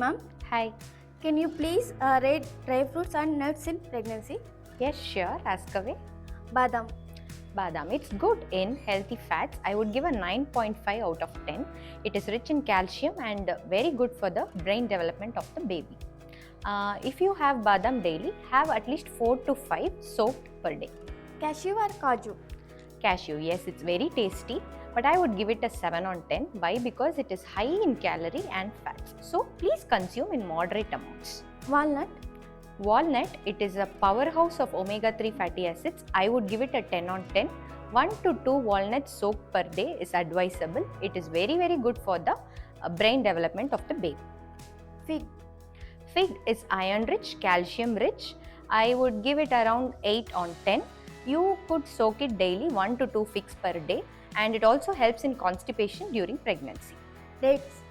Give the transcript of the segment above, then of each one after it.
ma'am. Hi. Can you please rate dry fruits and nuts in pregnancy? Yes, sure. Ask away. Badam. Badam. It's good in healthy fats. I would give a 9.5 out of 10. It is rich in calcium and very good for the brain development of the baby. If you have badam daily, have at least 4 to 5 soaked per day. Cashew or kaju? Cashew, yes, it's very tasty, but I would give it a 7 on 10. Why? Because it is high in calorie and fats. So please consume in moderate amounts. Walnut. Walnut, it is a powerhouse of omega-3 fatty acids. I would give it a 10 on 10. 1 to 2 walnuts soaked per day is advisable. It is very good for the brain development of the baby. Fig. Fig is iron rich, calcium rich. I would give it around 8 on 10. You could soak it daily 1 to 2 figs per day, and it also helps in constipation during pregnancy. Dates.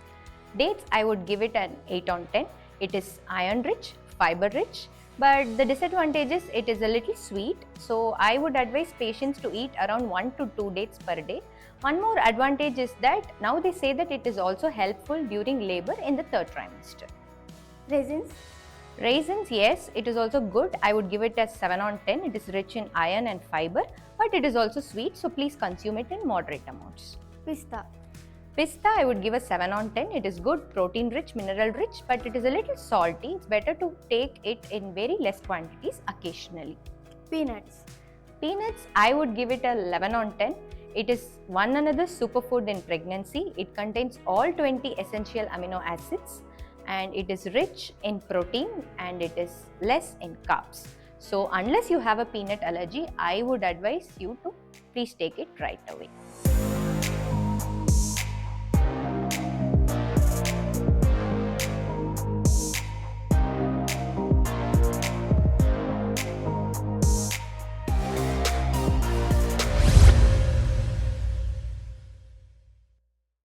Dates, I would give it an 8 on 10. It is iron rich, fiber rich, but the disadvantage is it is a little sweet. So I would advise patients to eat around 1 to 2 dates per day. One more advantage is that now they say that it is also helpful during labor in the 3rd trimester. Raisins. Raisins, yes, it is also good. I would give it as 7 on 10. It is rich in iron and fiber, but it is also sweet, so please consume it in moderate amounts. Pista. Pista, I would give a 7 on 10. It is good, protein rich, mineral rich, but it is a little salty. It's better to take it in very less quantities occasionally. Peanuts. Peanuts, I would give it a 11 on 10. It is one another superfood in pregnancy. It contains all 20 essential amino acids, and it is rich in protein and it is less in carbs. So unless you have a peanut allergy, I would advise you to please take it right away.